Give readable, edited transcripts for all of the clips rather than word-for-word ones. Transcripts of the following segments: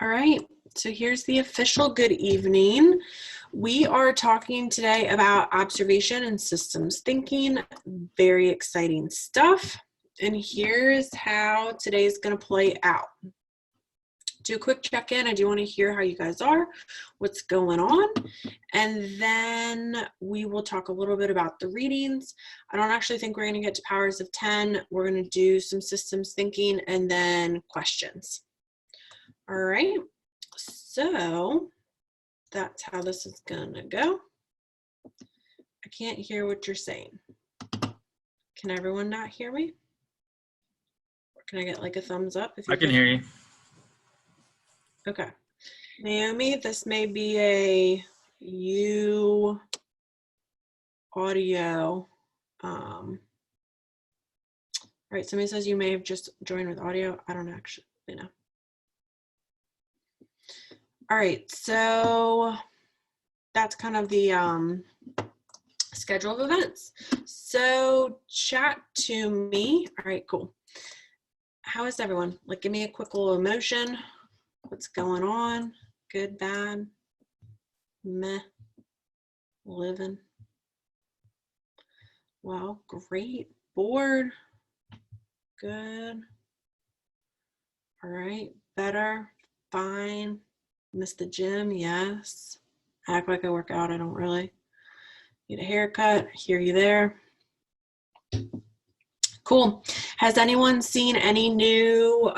All right, so here's the official good evening. We are talking today about observation and systems thinking. Very exciting stuff. And here's how today's going to play out. Do a quick check-in. I do want to hear how you guys are, what's going on, and then we will talk a little bit about the readings. I don't actually think we're going to get to powers of 10. We're going to do some systems thinking and then questions. All right, so that's how this is going to go. I can't hear what you're saying. Can everyone not hear me? Or can I get like a thumbs up? If you I can hear you. Okay. Naomi, this may be a you audio. Right, somebody says you may have just joined with audio. I don't actually know. All right, so that's kind of the schedule of events. So chat to me. All right, cool. How is everyone? Like, give me a quick little emotion. What's going on? Good, bad, meh, living. Well, great. Bored. Good. All right, better, fine. Miss the gym, yes. Act like I work out, I don't really. Need a haircut, hear you there. Cool. Has anyone seen any new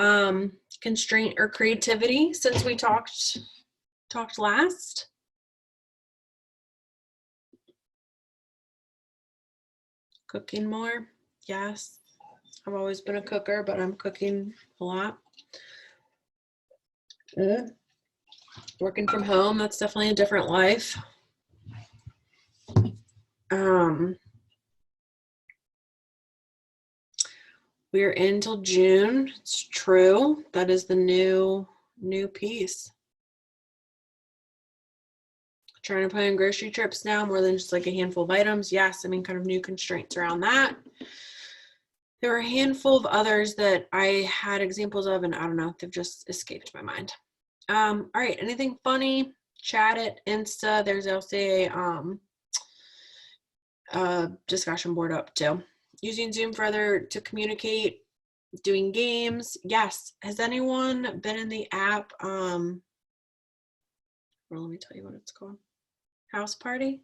constraint or creativity since we talked last? Cooking more? Yes. I've always been a cooker, but I'm cooking a lot. Working from home, that's definitely a different life. We're in till June. It's true. That is the new piece. Trying to plan grocery trips now, more than just like a handful of items. Yes, I mean, kind of new constraints around that. There were a handful of others that I had examples of, and I don't know, they've just escaped my mind. All right, anything funny? Chat it, Insta. There's also a discussion board up too. Using Zoom further to communicate, doing games. Yes. Has anyone been in the app? Well, let me tell you what it's called. House Party.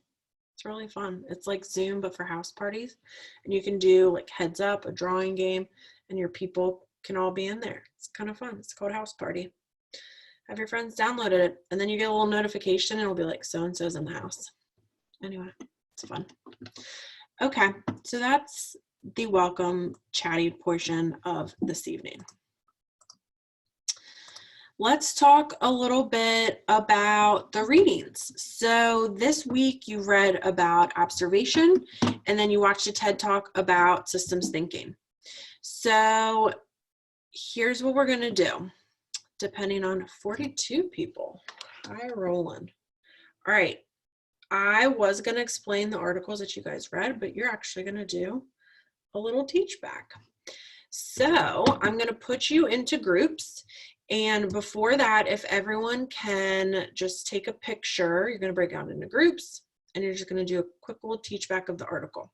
It's really fun. It's like Zoom, but for house parties. And you can do like heads up, a drawing game, and your people can all be in there. It's kind of fun. It's called House Party. Have your friends download it, and then you get a little notification, and it'll be like, so-and-so's in the house. Anyway, it's fun. Okay, so that's the welcome chatty portion of this evening. Let's talk a little bit about the readings. So this week you read about observation, and then you watched a TED Talk about systems thinking. So here's what we're going to do, depending on 42 people. Hi, Roland. All right. I was going to explain the articles that you guys read, but you're actually going to do a little teach back. So I'm going to put you into groups. And before that, if everyone can just take a picture, you're going to break out into groups, and you're just going to do a quick little teach back of the article.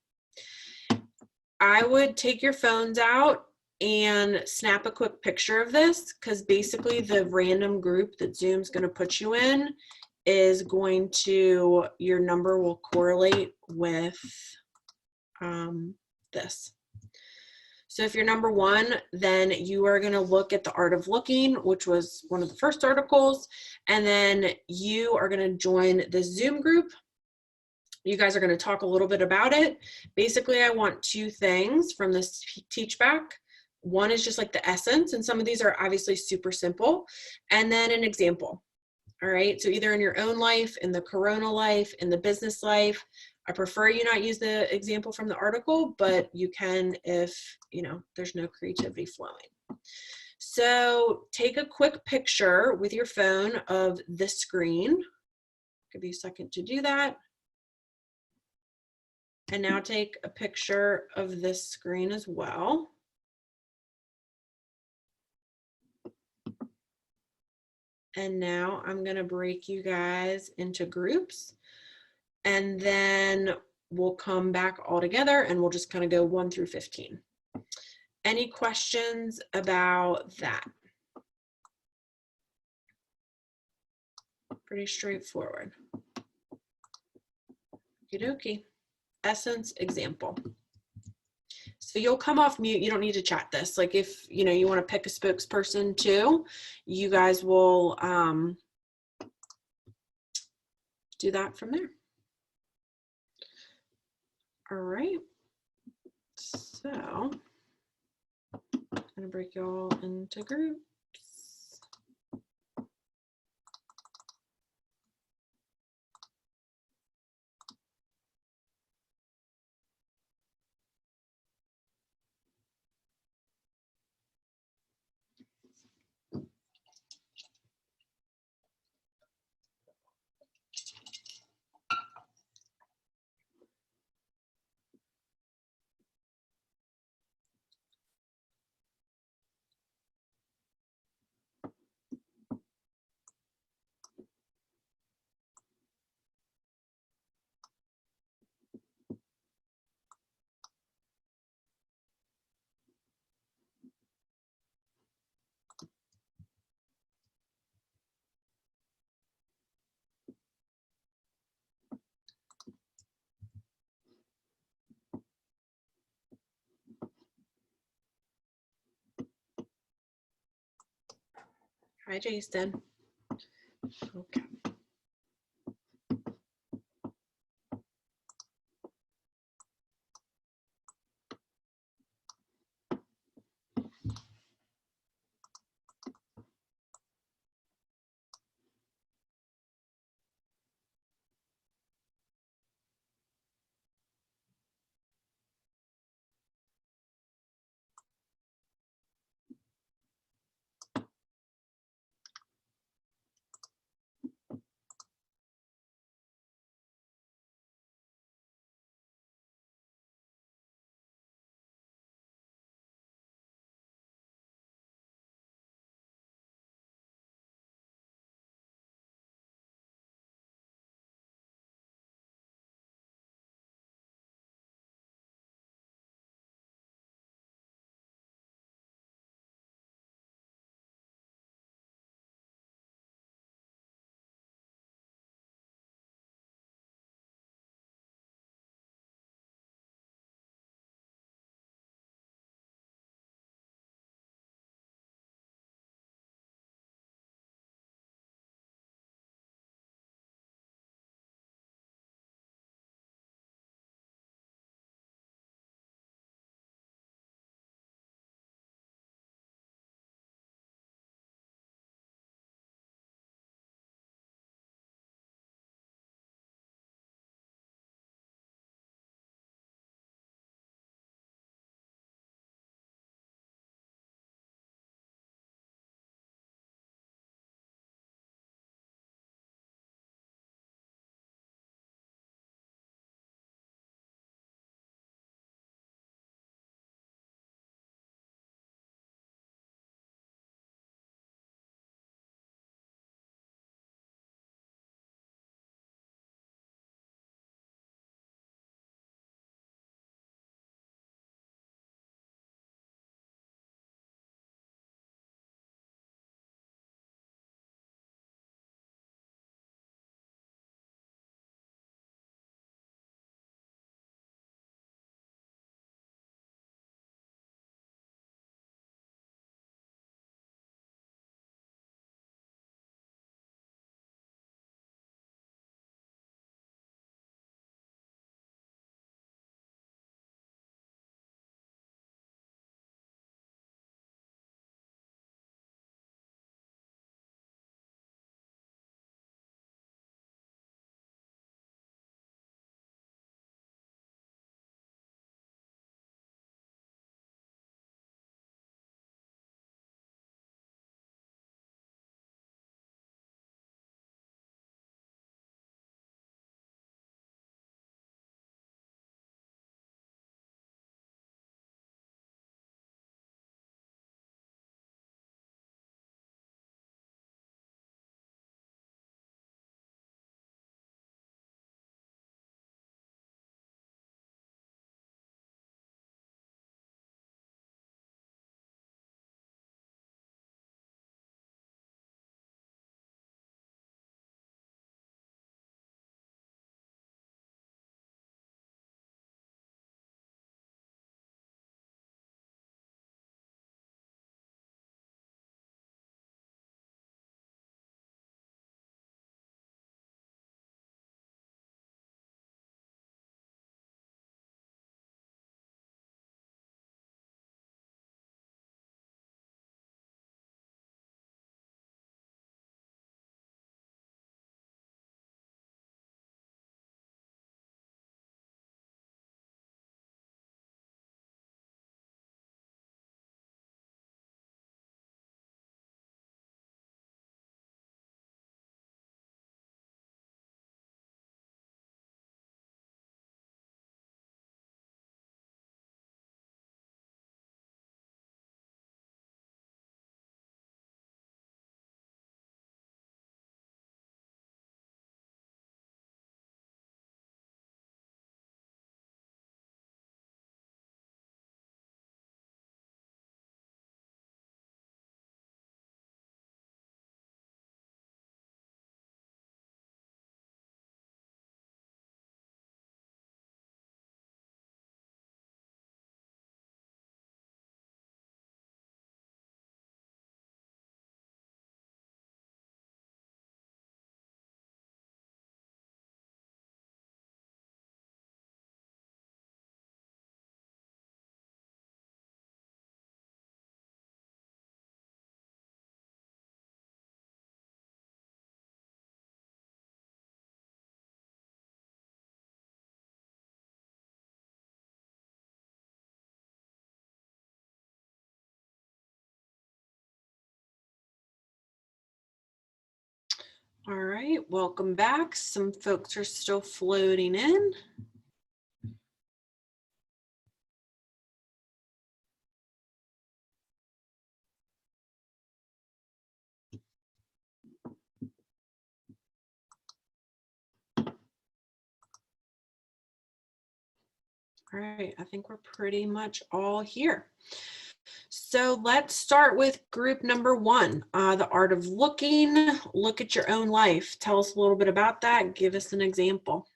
I would take your phones out and snap a quick picture of this, because basically the random group that Zoom's going to put you in is going to, your number will correlate with this. So if you're number 1, then you are going to look at The Art of Looking, which was one of the first articles, and then you are going to join this Zoom group. You guys are going to talk a little bit about it. Basically, I want 2 things from this teach back. One is just like the essence, and some of these are obviously super simple, and then an example. All right, so either in your own life, in the Corona life, in the business life. I prefer you not use the example from the article, but you can if, you know, there's no creativity flowing. So take a quick picture with your phone of this screen. Give you a second to do that. And now take a picture of this screen as well. And now I'm going to break you guys into groups, and then we'll come back all together and we'll just kind of go 1 through 15. Any questions about that? Pretty straightforward. Okie dokie. Essence example. So you'll come off mute. You don't need to chat this. Like if you want to pick a spokesperson too, you guys will do that from there. All right. So I'm gonna break you all into groups. Hi, Jason. Okay. All right, welcome back. Some folks are still floating in. All right, I think we're pretty much all here. So let's start with group number one, the art of looking. Look at your own life. Tell us a little bit about that. Give us an example.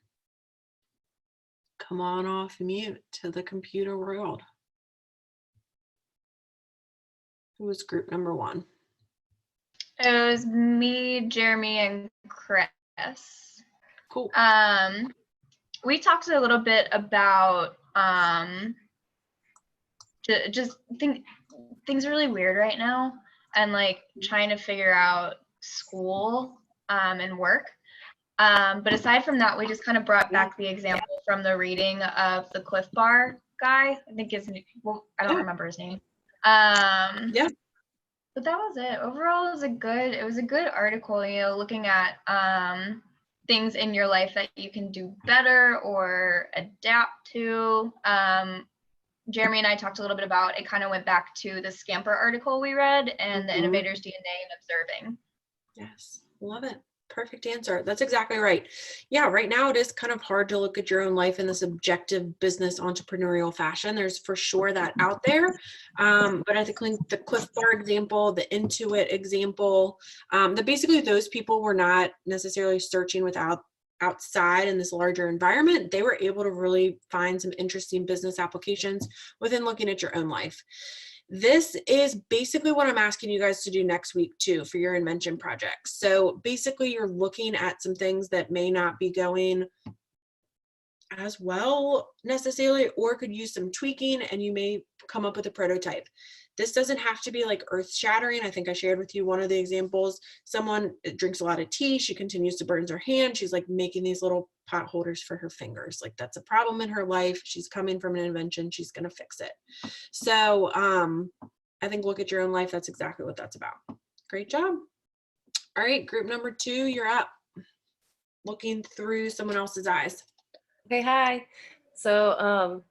Come on off mute to the computer world. Who was group number one? It was me, Jeremy, and Chris. Cool. We talked a little bit about just things are really weird right now, and like trying to figure out school and work. But aside from that, we just kind of brought back the example from the reading of the Cliff Bar guy. I think I don't remember his name. Yeah. But that was it. Overall, it was a good article, looking at things in your life that you can do better or adapt to. Jeremy and I talked a little bit about, it kind of went back to the Scamper article we read and the Innovator's DNA and Observing. Yes, love it. Perfect answer. That's exactly right. Yeah, right now it is kind of hard to look at your own life in this objective business entrepreneurial fashion. There's for sure that out there. But I think the Cliff Bar example, the Intuit example, that basically those people were not necessarily searching outside in this larger environment. They were able to really find some interesting business applications within looking at your own life. This is basically what I'm asking you guys to do next week too for your invention projects. So basically you're looking at some things that may not be going as well necessarily, or could use some tweaking, and you may come up with a prototype. This doesn't have to be like earth shattering. I think I shared with you one of the examples. Someone drinks a lot of tea. She continues to burn her hand. She's like making these little pot holders for her fingers. Like that's a problem in her life. She's coming from an invention. She's going to fix it. So I think look at your own life. That's exactly what that's about. Great job. All right, group number two, you're up. Looking through someone else's eyes. Okay, hi. So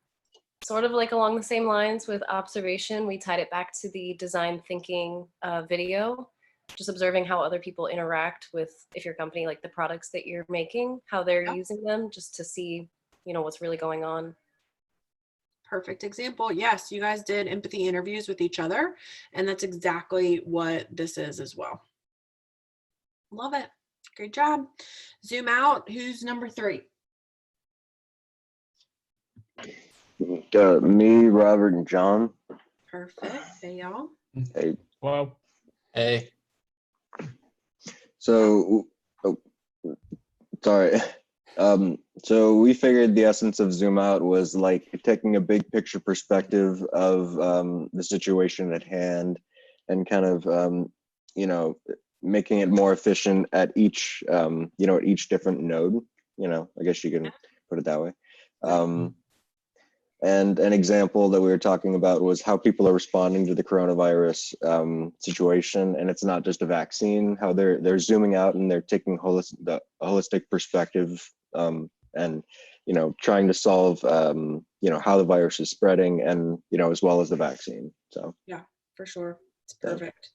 sort of like along the same lines with observation, we tied it back to the design thinking video, just observing how other people interact with, if your company, like the products that you're making, how they're using them, just to see, what's really going on. Perfect example. Yes, you guys did empathy interviews with each other, and that's exactly what this is as well. Love it. Great job. Zoom out. Who's number three? Me, Robert, and John. Perfect. Hey, y'all. Hey. Wow. Hey. So, sorry. So we figured the essence of Zoom Out was like taking a big picture perspective of the situation at hand, and kind of, making it more efficient at each, at each different node. I guess you can put it that way. And an example that we were talking about was how people are responding to the coronavirus situation, and it's not just a vaccine. How they're zooming out and they're taking a holistic perspective, and trying to solve how the virus is spreading, and as well as the vaccine. So yeah, for sure, it's perfect.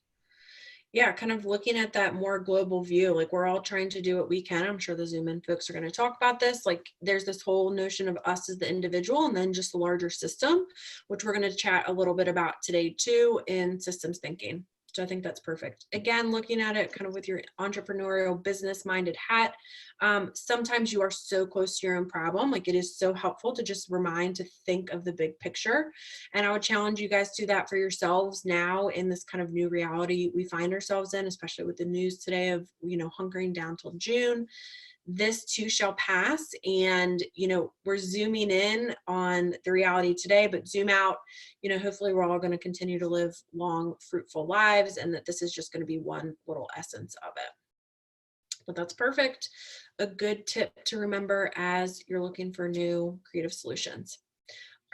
Yeah, kind of looking at that more global view, like we're all trying to do what we can. I'm sure the Zoom in folks are going to talk about this. Like there's this whole notion of us as the individual, and then just the larger system, which we're going to chat a little bit about today too in systems thinking. So I think that's perfect. Again, looking at it kind of with your entrepreneurial business minded hat. Sometimes you are so close to your own problem. Like it is so helpful to just remind to think of the big picture. And I would challenge you guys to do that for yourselves now in this kind of new reality we find ourselves in, especially with the news today of, hunkering down till June. This too shall pass, and we're zooming in on the reality today, but zoom out. Hopefully we're all going to continue to live long, fruitful lives, and that this is just going to be one little essence of it. But that's perfect. A good tip to remember as you're looking for new creative solutions.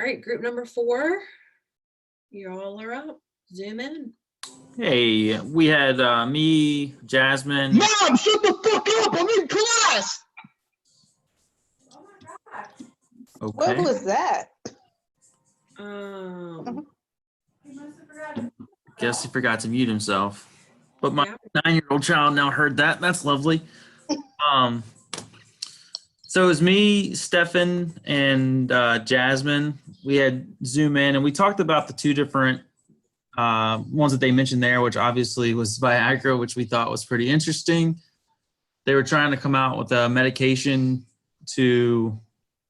All right, group number 4, you all are up. Zoom in. Hey, we had me, Jasmine. Mom, shut the fuck up! I'm in class! Okay. What was that? Guess he forgot to mute himself. But my Yeah. 9-year-old child now heard that. That's lovely. So it was me, Stefan, and Jasmine. We had Zoom in, and we talked about the two different ones that they mentioned there, which obviously was Viagra, which we thought was pretty interesting. They were trying to come out with a medication to,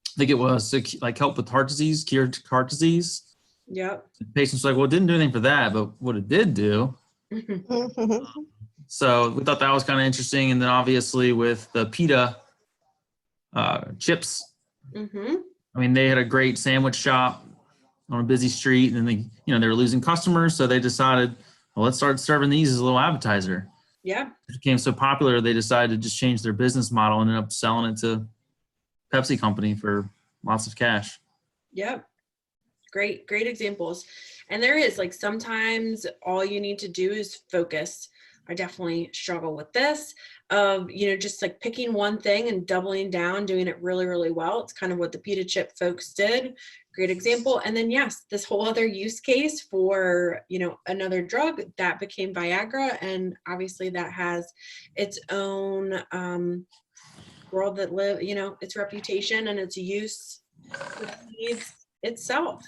I think it was to like help with heart disease, cure heart disease. Yep. The patient's like, well, it didn't do anything for that, but what it did do. So we thought that was kind of interesting. And then obviously with the pita chips, Mm-hmm. I mean, they had a great sandwich shop on a busy street, and then they were losing customers. So they decided, well, let's start serving these as a little appetizer. Yeah. It became so popular, they decided to just change their business model and ended up selling it to Pepsi company for lots of cash. Yep. Great examples. And there is like sometimes all you need to do is focus. I definitely struggle with this of, just like picking one thing and doubling down, doing it really, really well. It's kind of what the pita chip folks did. Great example. And then yes, this whole other use case for, another drug that became Viagra. And obviously that has its own world that live, its reputation and its use needs itself.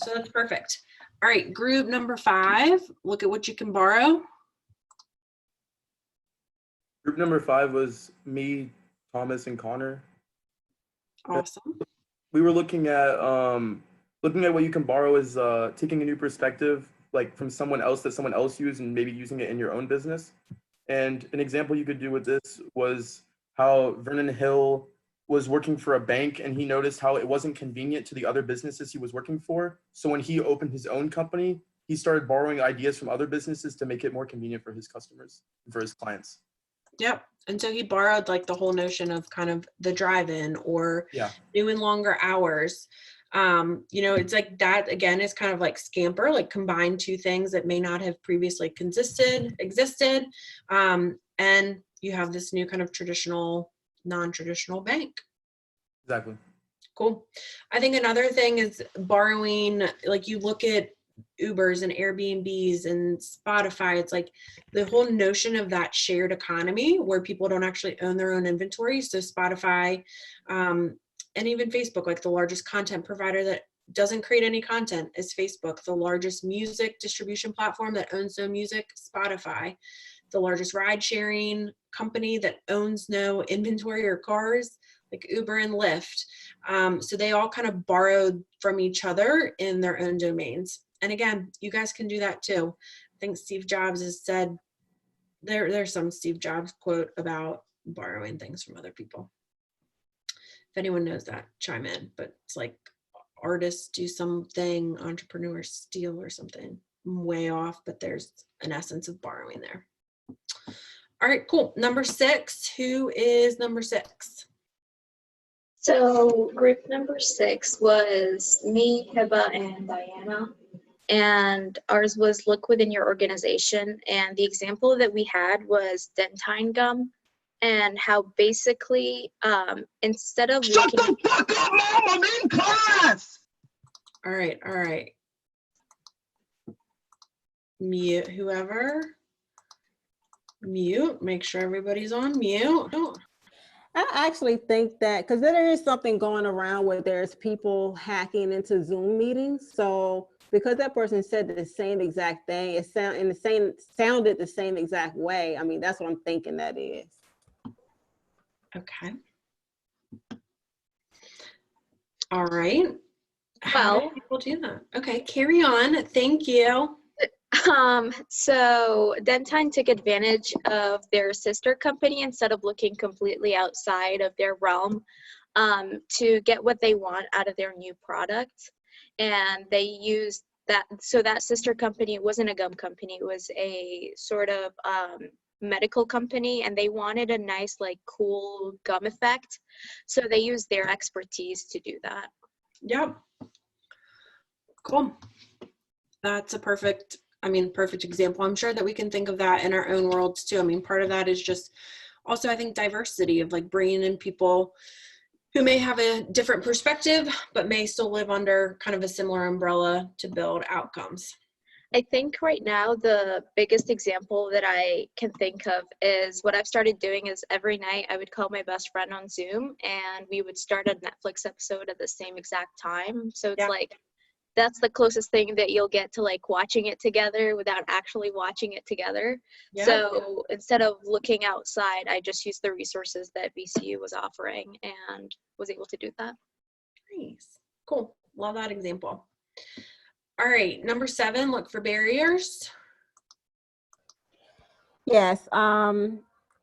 So that's perfect. All right, group number 5, look at what you can borrow. Group number 5 was me, Thomas, and Connor. Awesome. We were looking at what you can borrow is taking a new perspective, like from someone else that someone else used, and maybe using it in your own business. And an example you could do with this was how Vernon Hill was working for a bank, and he noticed how it wasn't convenient to the other businesses he was working for. So when he opened his own company, he started borrowing ideas from other businesses to make it more convenient for his customers and for his clients. Yep. And so he borrowed like the whole notion of kind of the drive-in or doing longer hours. It's like that again is kind of like Scamper, like combine two things that may not have previously existed. And you have this new kind of non-traditional bank. Exactly. Cool. I think another thing is borrowing, like you look at Ubers and Airbnbs and Spotify, it's like the whole notion of that shared economy where people don't actually own their own inventory. So Spotify and even Facebook, like the largest content provider that doesn't create any content is Facebook. The largest music distribution platform that owns no music, Spotify. The largest ride sharing company that owns no inventory or cars, like Uber and Lyft. So they all kind of borrowed from each other in their own domains. And again, you guys can do that too. I think Steve Jobs has said, there's some Steve Jobs quote about borrowing things from other people. If anyone knows that, chime in. But it's like artists do something, entrepreneurs steal or something. I'm way off, but there's an essence of borrowing there. All right, cool. Number 6, who is number 6? So group number 6 was me, Hiba, and Diana. And ours was look within your organization. And the example that we had was Dentine gum, and how basically instead of Shut the fuck up, Mom! I'm in class! All right. Mute whoever. Mute. Make sure everybody's on mute. I actually think that because there is something going around where there's people hacking into Zoom meetings. So because that person said the same exact thing, it sounded the same exact way. I mean, that's what I'm thinking that is. Okay. All right. How do people do that? Okay, carry on. Thank you. So Dentine took advantage of their sister company instead of looking completely outside of their realm to get what they want out of their new product. And they used that, so that sister company wasn't a gum company, it was a sort of medical company, and they wanted a nice like cool gum effect. So they used their expertise to do that. Yep. Cool. That's a perfect I mean, perfect example. I'm sure that we can think of that in our own worlds too. I mean, part of that is just also, I think, diversity of like bringing in people who may have a different perspective, but may still live under kind of a similar umbrella to build outcomes. I think right now the biggest example that I can think of is what I've started doing is every night I would call my best friend on Zoom and we would start a Netflix episode at the same exact time. So it's like, that's the closest thing that you'll get to like watching it together without actually watching it together. Yeah. So instead of looking outside, I just used the resources that VCU was offering and was able to do that. Nice. Cool. Love that example. All right, number 7, look for barriers. Yes,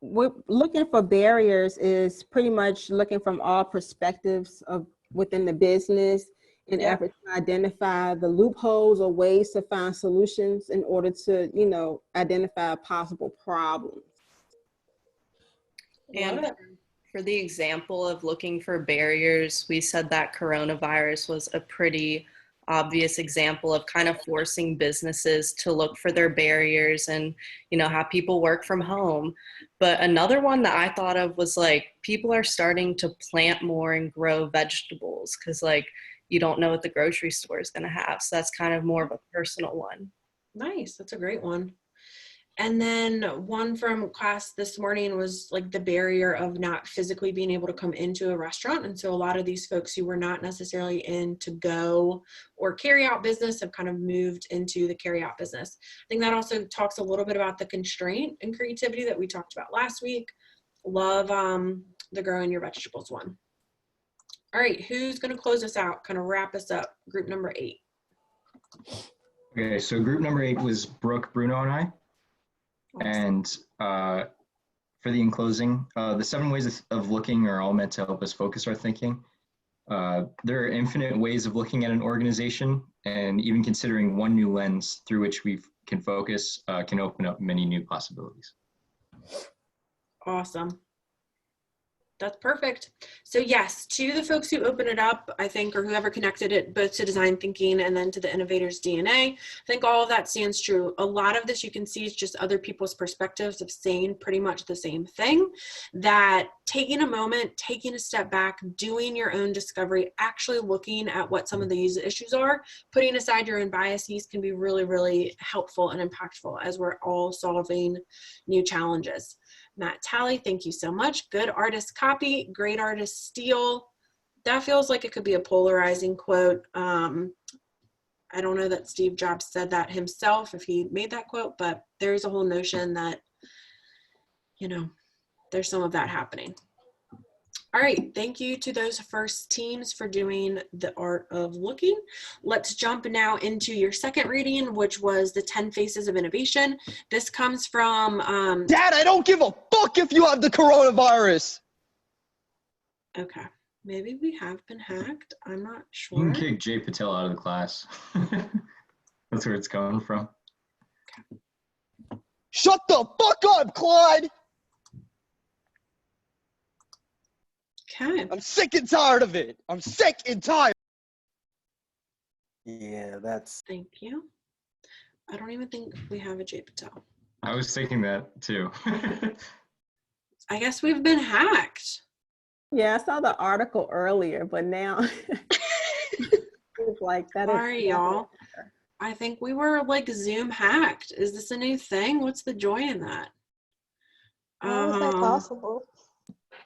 we're looking for barriers is pretty much looking from all perspectives of within the business in effort to identify the loopholes or ways to find solutions in order to, you know, identify possible problems. And for the example of looking for barriers, we said that coronavirus was a pretty obvious example of kind of forcing businesses to look for their barriers and, you know, have people work from home. But another one that I thought of was like people are starting to plant more and grow vegetables because like you don't know what the grocery store is going to have. So that's kind of more of a personal one. Nice. That's a great one. And then one from class this morning was like the barrier of not physically being able to come into a restaurant. And so a lot of these folks who were not necessarily in to go or carry out business have kind of moved into the carry out business. I think that also talks a little bit about the constraint and creativity that we talked about last week. Love the growing your vegetables one. All right, who's going to close us out, kind of wrap us up? Group number 8. Okay, so group number 8 was Brooke, Bruno, and I. And for the enclosing, the 7 ways of looking are all meant to help us focus our thinking. There are infinite ways of looking at an organization, and even considering one new lens through which we can focus can open up many new possibilities. Awesome. That's perfect. So yes, to the folks who open it up, I think, or whoever connected it both to design thinking and then to the innovator's DNA, I think all of that stands true. A lot of this you can see is just other people's perspectives of saying pretty much the same thing, that taking a moment, taking a step back, doing your own discovery, actually looking at what some of these issues are, putting aside your own biases can be really, really helpful and impactful as we're all solving new challenges. Matt Talley, thank you so much. Good artist copy, great artist steal. That feels like it could be a polarizing quote. I don't know that Steve Jobs said that himself if he made that quote, but there's a whole notion that, you know, there's some of that happening. All right, thank you to those first teams for doing the art of looking. Let's jump now into your second reading, which was the 10 Faces of Innovation. This comes from... Dad, I don't give a fuck if you have the coronavirus. Okay, maybe we have been hacked. I'm not sure. You can kick Jay Patel out of the class. That's where it's coming from. Okay. Shut the fuck up, Clyde. Okay. I'm sick and tired of it. I'm sick and tired. Yeah, that's... Thank you. I don't even think we have a Jay Patel. I was thinking that too. I guess we've been hacked. Yeah, I saw the article earlier, but now it's like that. Sorry, y'all. I think we were like Zoom hacked. Is this a new thing? What's the joy in that? How is that possible?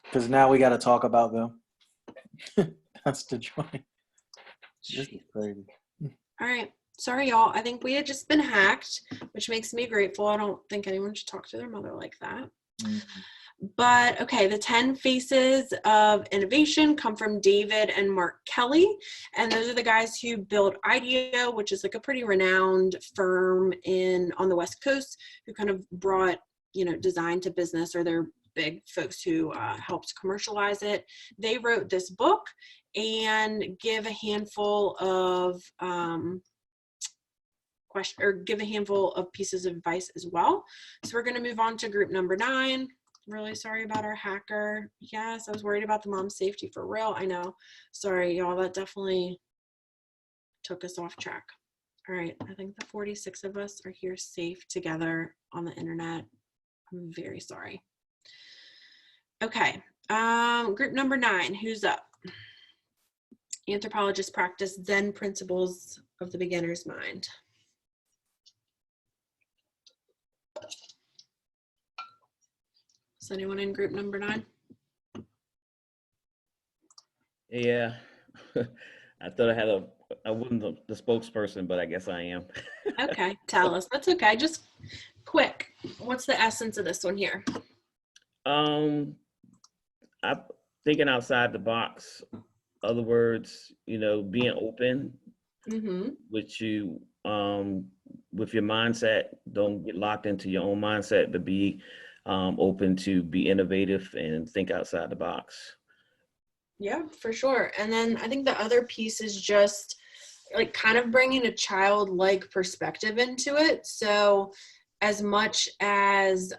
Because now we got to talk about them. That's the joy. This is crazy. All right. Sorry, y'all. I think we had just been hacked, which makes me grateful. I don't think anyone should talk to their mother like that. Mm-hmm. But okay, the 10 Faces of Innovation come from David and Mark Kelly. And those are the guys who built IDEO, which is like a pretty renowned firm on the West Coast who kind of brought, you know, design to business, or they're big folks who helped commercialize it. They wrote this book and give a handful of pieces of advice as well. So we're going to move on to group number 9. Really sorry about our hacker. Yes, I was worried about the mom's safety for real. I know. Sorry, y'all. That definitely took us off track. All right, I think the 46 of us are here safe together on the internet. I'm very sorry. Okay, group number 9, who's up? Anthropologists practice Zen principles of the beginner's mind. Is anyone in group number 9? Yeah, I thought I wasn't the spokesperson, but I guess I am. Okay, tell us. That's okay. Just quick. What's the essence of this one here? I'm thinking outside the box. Other words, being open with you, with your mindset. Don't get locked into your own mindset, but be open to be innovative and think outside the box. Yeah, for sure. And then I think the other piece is just like kind of bringing a childlike perspective into it. So as much as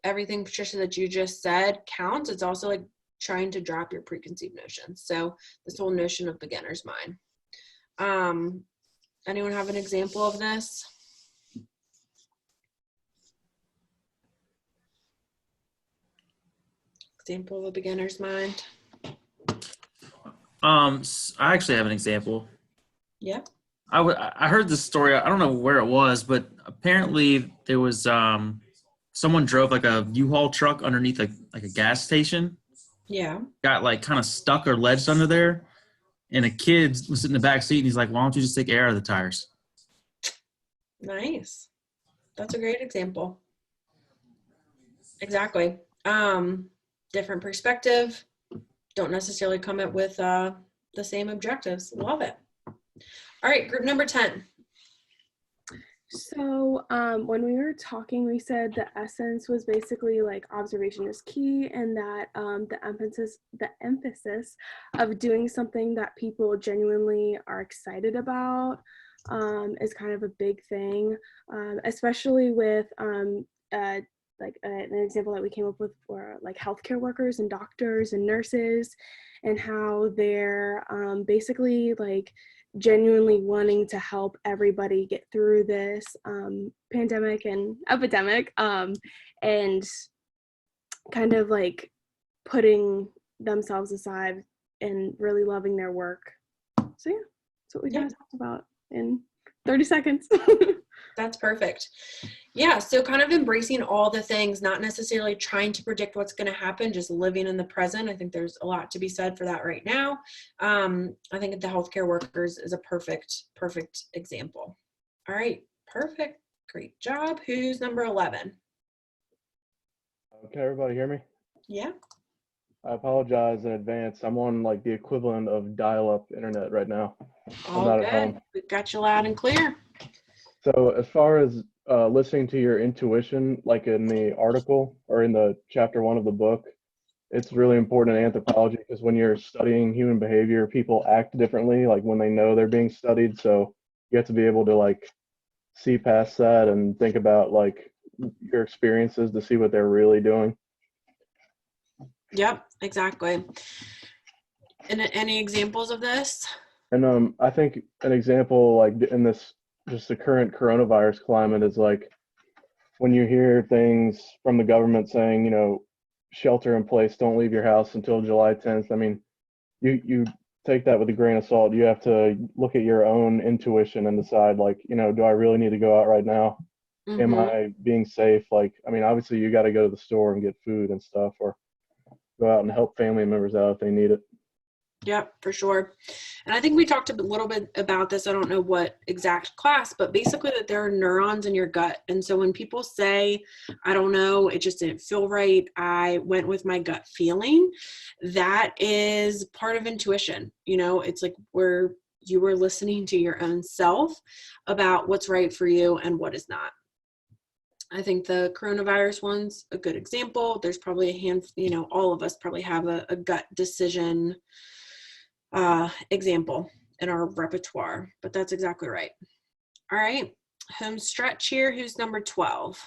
everything, Patricia, that you just said counts, it's also like trying to drop your preconceived notions. So this whole notion of beginner's mind. Anyone have an example of this? Example of a beginner's mind? I actually have an example. Yeah. I heard this story. I don't know where it was, but apparently there was someone drove like a U-Haul truck underneath like a gas station. Yeah. Got like kind of stuck or ledged under there, and a kid was sitting in the back seat, and he's like, "Why don't you just take air out of the tires?" Nice. That's a great example. Exactly. Different perspective. Don't necessarily come up with the same objectives. Love it. All right, group number 10. So when we were talking, we said the essence was basically like observation is key, and that the emphasis of doing something that people genuinely are excited about is kind of a big thing, especially with like an example that we came up with for like healthcare workers and doctors and nurses, and how they're basically like genuinely wanting to help everybody get through this pandemic and epidemic, and kind of like putting themselves aside and really loving their work. So yeah, that's what we kind of talked about in 30 seconds. That's perfect. Yeah, so kind of embracing all the things, not necessarily trying to predict what's going to happen, just living in the present. I think there's a lot to be said for that right now. I think the healthcare workers is a perfect example. All right, perfect. Great job. Who's number 11? Can everybody hear me? Yeah. I apologize in advance. I'm on like the equivalent of dial-up internet right now. I'm All not good. at home. We've got you loud and clear. So as far as listening to your intuition, like in the article or in the chapter 1 of the book, it's really important in anthropology because when you're studying human behavior, people act differently, like when they know they're being studied. So you have to be able to like see past that and think about like your experiences to see what they're really doing. Yep, exactly. And any examples of this? And I think an example like in this, just the current coronavirus climate is like when you hear things from the government saying, shelter in place, don't leave your house until July 10th. I mean, you take that with a grain of salt. You have to look at your own intuition and decide like, do I really need to go out right now? Am I being safe? Like, I mean, obviously you got to go to the store and get food and stuff, or go out and help family members out if they need it. Yep, for sure. And I think we talked a little bit about this. I don't know what exact class, but basically that there are neurons in your gut. And so when people say, I don't know, it just didn't feel right, I went with my gut feeling, that is part of intuition. It's like where you were listening to your own self about what's right for you and what is not. I think the coronavirus one's a good example. There's probably a handful, all of us probably have a gut decision example in our repertoire, but that's exactly right. All right, home stretch here. Who's number 12?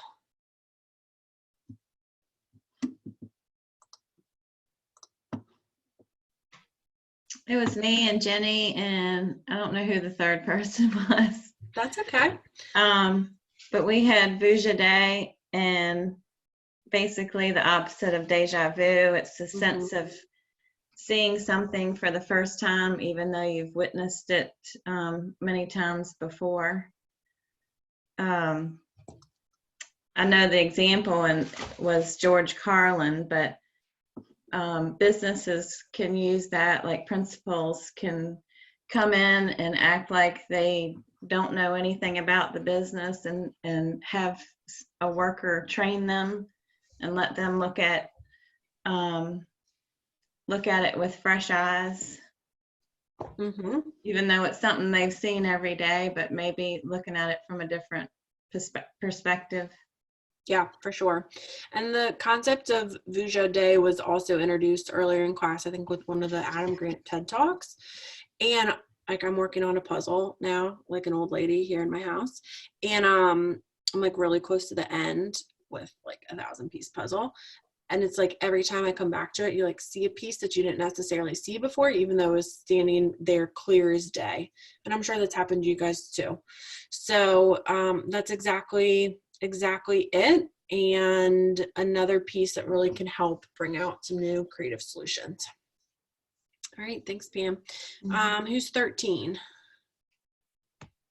It was me and Jenny, and I don't know who the third person was. That's okay. But we had Vuja Day, and basically the opposite of deja vu. It's the sense of seeing something for the first time, even though you've witnessed it many times before. I know the example was George Carlin, but businesses can use that, like principals can come in and act like they don't know anything about the business and have a worker train them and let them look at it with fresh eyes. Even though it's something they've seen every day, but maybe looking at it from a different perspective. Yeah, for sure. And the concept of Vuja Day was also introduced earlier in class, I think with one of the Adam Grant TED Talks. And like I'm working on a puzzle now, like an old lady here in my house. And I'm like really close to the end with like a 1,000-piece puzzle. And it's like every time I come back to it, you like see a piece that you didn't necessarily see before, even though it was standing there clear as day. And I'm sure that's happened to you guys too. So that's exactly it. And another piece that really can help bring out some new creative solutions. All right, thanks, Pam. Who's 13?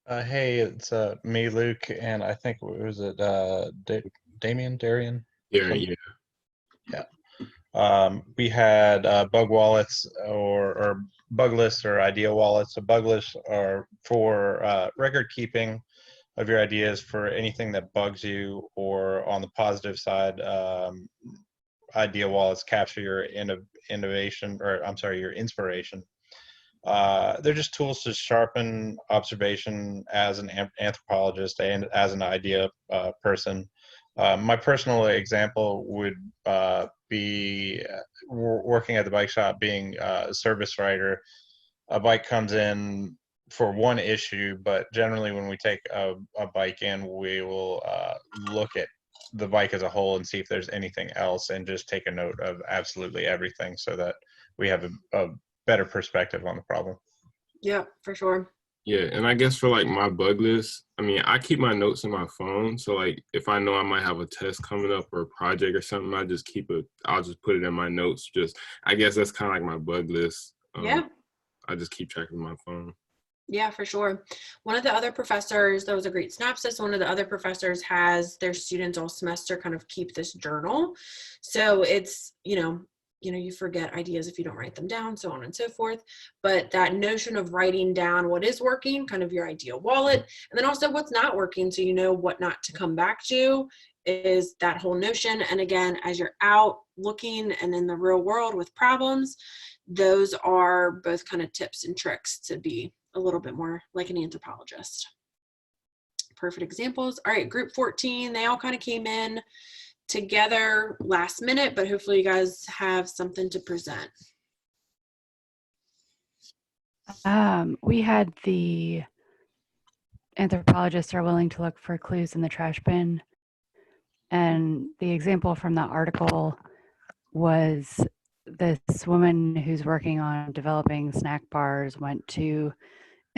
Hey, it's me, Luke, and I think was it Darian? Yeah. We had bug wallets or bug lists or idea wallets. So bug lists are for record keeping of your ideas for anything that bugs you, or on the positive side, idea wallets capture your innovation, or I'm sorry, your inspiration. They're just tools to sharpen observation as an anthropologist and as an idea person. My personal example would be working at the bike shop, being a service writer. A bike comes in for one issue, but generally when we take a bike in, we will look at the bike as a whole and see if there's anything else, and just take a note of absolutely everything so that we have a better perspective on the problem. Yeah, for sure. Yeah, and I guess for like my bug list, I mean, I keep my notes in my phone. So like if I know I might have a test coming up or a project or something, I'll just put it in my notes. I guess that's kind of like my bug list. Yeah. I just keep track of my phone. Yeah, for sure. One of the other professors, that was a great synopsis. One of the other professors has their students all semester kind of keep this journal. So it's, you forget ideas if you don't write them down, so on and so forth. But that notion of writing down what is working, kind of your ideal wallet, and then also what's not working, so you know what not to come back to, is that whole notion. And again, as you're out looking and in the real world with problems, those are both kind of tips and tricks to be a little bit more like an anthropologist. Perfect examples. All right, group 14, they all kind of came in together last minute, but hopefully you guys have something to present. We had the anthropologists are willing to look for clues in the trash bin. And the example from the article was this woman who's working on developing snack bars went to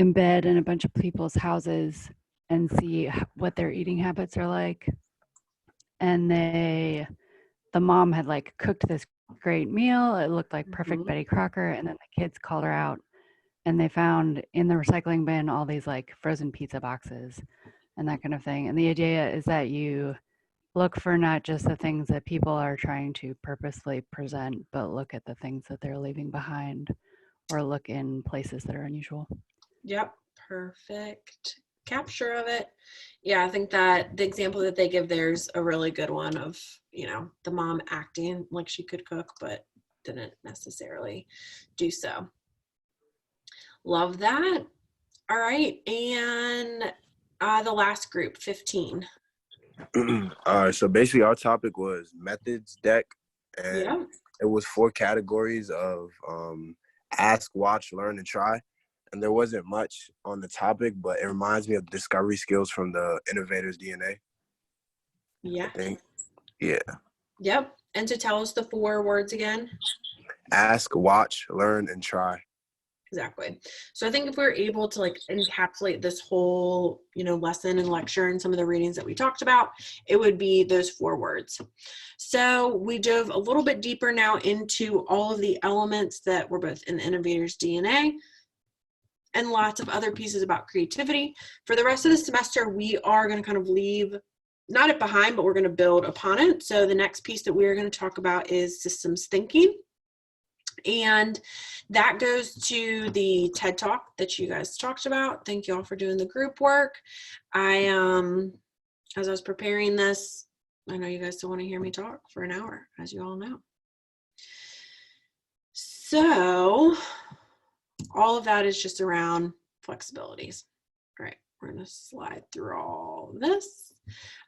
embed in a bunch of people's houses and see what their eating habits are like. And the mom had like cooked this great meal. It looked like perfect Betty Crocker. And then the kids called her out and they found in the recycling bin all these like frozen pizza boxes and that kind of thing. And the idea is that you look for not just the things that people are trying to purposely present, but look at the things that they're leaving behind, or look in places that are unusual. Yep, perfect capture of it. Yeah, I think that the example that they give there's a really good one of, the mom acting like she could cook, but didn't necessarily do so. Love that. All right, and the last group, 15. All right, so basically our topic was methods deck, and it was 4 categories of ask, watch, learn, and try. And there wasn't much on the topic, but it reminds me of discovery skills from the innovator's DNA. Yeah. I think. Yeah. Yep. And to tell us the 4 words again. Ask, watch, learn, and try. Exactly. So I think if we're able to like encapsulate this whole, lesson and lecture and some of the readings that we talked about, it would be those 4 words. So we dove a little bit deeper now into all of the elements that were both in the innovator's DNA and lots of other pieces about creativity. For the rest of the semester, we are going to kind of leave not it behind, but we're going to build upon it. So the next piece that we're going to talk about is systems thinking. And that goes to the TED Talk that you guys talked about. Thank you all for doing the group work. As I was preparing this, I know you guys still want to hear me talk for an hour, as you all know. So all of that is just around flexibilities. All right, we're going to slide through all this.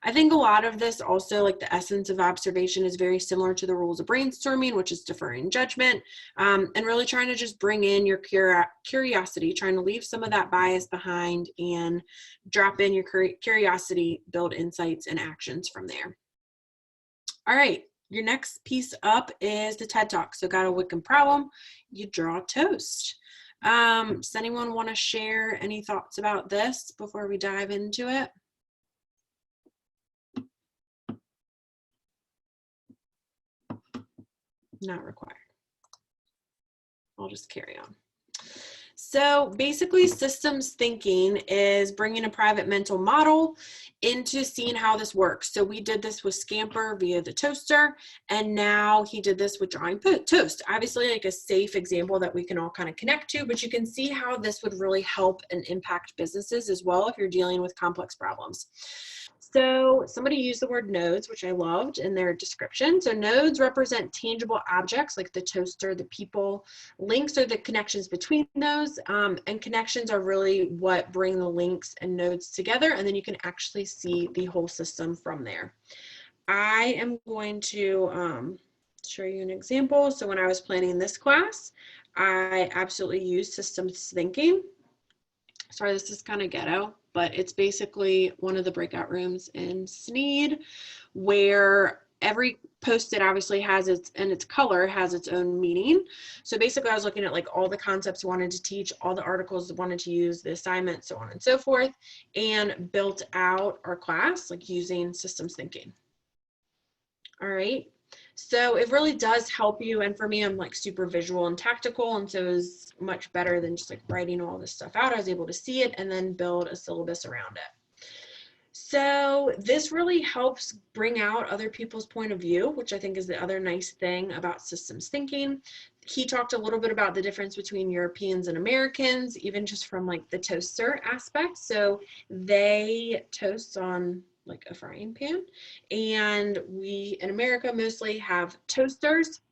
I think a lot of this also, like the essence of observation, is very similar to the rules of brainstorming, which is deferring judgment, and really trying to just bring in your curiosity, trying to leave some of that bias behind and drop in your curiosity, build insights and actions from there. All right, your next piece up is the TED Talk. So got a Wiccan problem, you draw a toast. Does anyone want to share any thoughts about this before we dive into it? Not required. I'll just carry on. So basically, systems thinking is bringing a private mental model into seeing how this works. So we did this with Scamper via the toaster, and now he did this with drawing toast. Obviously, like a safe example that we can all kind of connect to, but you can see how this would really help and impact businesses as well if you're dealing with complex problems. So somebody used the word nodes, which I loved in their description. So nodes represent tangible objects like the toaster, the people. Links are the connections between those, and connections are really what bring the links and nodes together, and then you can actually see the whole system from there. I am going to show you an example. So when I was planning this class, I absolutely used systems thinking. Sorry, this is kind of ghetto, but it's basically one of the breakout rooms in Sneed where every post-it obviously has its color has its own meaning. So basically I was looking at like all the concepts I wanted to teach, all the articles I wanted to use, the assignments, so on and so forth, and built out our class like using systems thinking. All right. So it really does help you. And for me, I'm like super visual and tactical. And so it was much better than just like writing all this stuff out. I was able to see it and then build a syllabus around it. So this really helps bring out other people's point of view, which I think is the other nice thing about systems thinking. He talked a little bit about the difference between Europeans and Americans, even just from like the toaster aspect. So they toast on like a frying pan, and we in America mostly have toasters.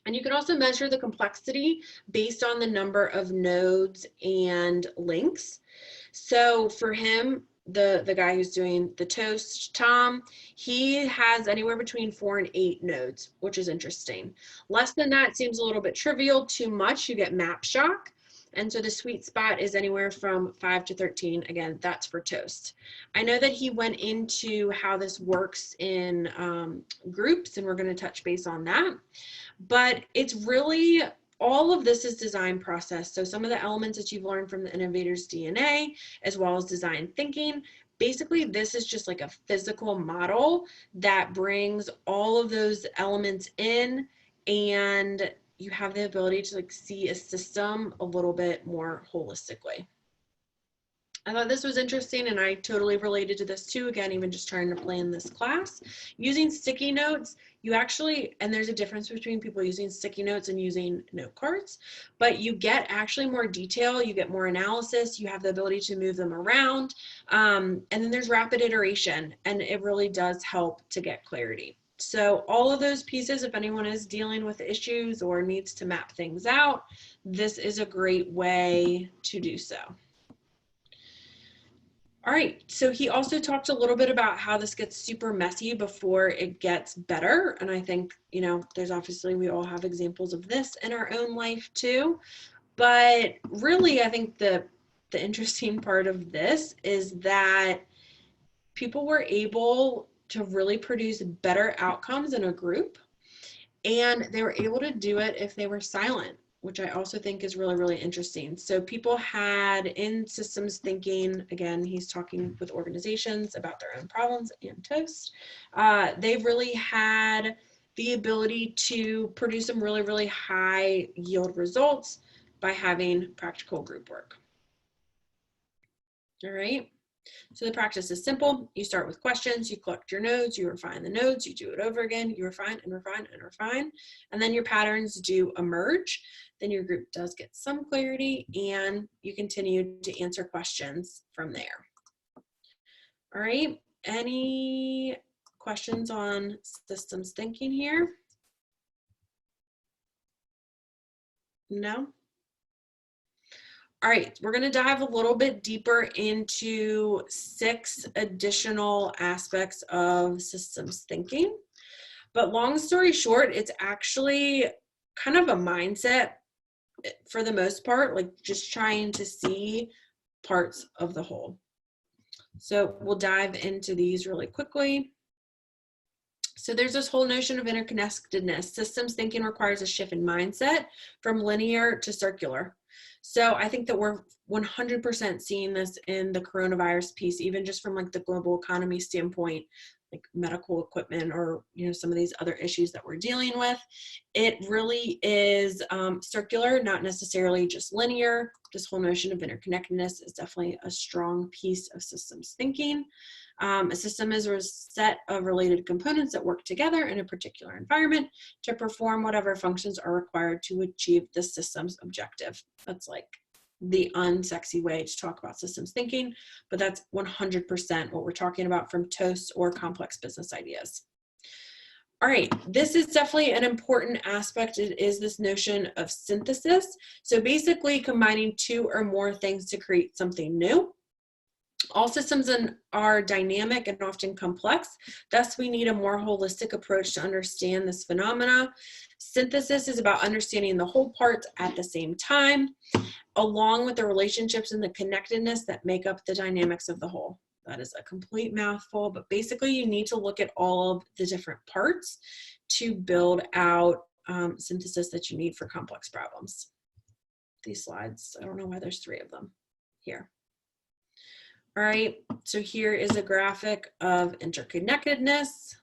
And you can also measure the complexity based on the number of nodes and links. So for him, the guy who's doing the toast, Tom, he has anywhere between 4 and 8 nodes, which is interesting. Less than that seems a little bit trivial. Too much, you get map shock. And so the sweet spot is anywhere from 5 to 13. Again, that's for toast. I know that he went into how this works in groups, and we're going to touch base on that. But it's really, all of this is design process. So some of the elements that you've learned from the innovator's DNA, as well as design thinking, basically this is just like a physical model that brings all of those elements in, and you have the ability to like see a system a little bit more holistically. I thought this was interesting, and I totally related to this too. Again, even just trying to plan this class. Using sticky notes, you actually, and there's a difference between people using sticky notes and using note cards, but you get actually more detail, you get more analysis, you have the ability to move them around, and then there's rapid iteration, and it really does help to get clarity. So all of those pieces, if anyone is dealing with issues or needs to map things out, this is a great way to do so. All right, so he also talked a little bit about how this gets super messy before it gets better. And I think, you know, there's obviously, we all have examples of this in our own life too. But really, I think the interesting part of this is that people were able to really produce better outcomes in a group, and they were able to do it if they were silent. which I also think is really, really interesting. So people had in systems thinking, again, he's talking with organizations about their own problems and toast. They really had the ability to produce some really, really high yield results by having practical group work. All right. So the practice is simple. You start with questions, you collect your nodes, you refine the nodes, you do it over again, you refine and refine and refine, and then your patterns do emerge. Then your group does get some clarity and you continue to answer questions from there. All right, any questions on systems thinking here? No? All right, we're going to dive a little bit deeper into 6 additional aspects of systems thinking. But long story short, it's actually kind of a mindset for the most part, like just trying to see parts of the whole. So we'll dive into these really quickly. So there's this whole notion of interconnectedness. Systems thinking requires a shift in mindset from linear to circular. So I think that we're 100% seeing this in the coronavirus piece, even just from like the global economy standpoint, like medical equipment or, you know, some of these other issues that we're dealing with. It really is circular, not necessarily just linear. This whole notion of interconnectedness is definitely a strong piece of systems thinking. A system is a set of related components that work together in a particular environment to perform whatever functions are required to achieve the system's objective. That's like the unsexy way to talk about systems thinking, but that's 100% what we're talking about from TOAST or complex business ideas. All right, this is definitely an important aspect. It is this notion of synthesis. So basically combining 2 or more things to create something new. All systems are dynamic and often complex. Thus, we need a more holistic approach to understand this phenomena. Synthesis is about understanding the whole parts at the same time, along with the relationships and the connectedness that make up the dynamics of the whole. That is a complete mouthful, but basically you need to look at all of the different parts to build out synthesis that you need for complex problems. These slides, I don't know why there's 3 of them here. All right, so here is a graphic of interconnectedness.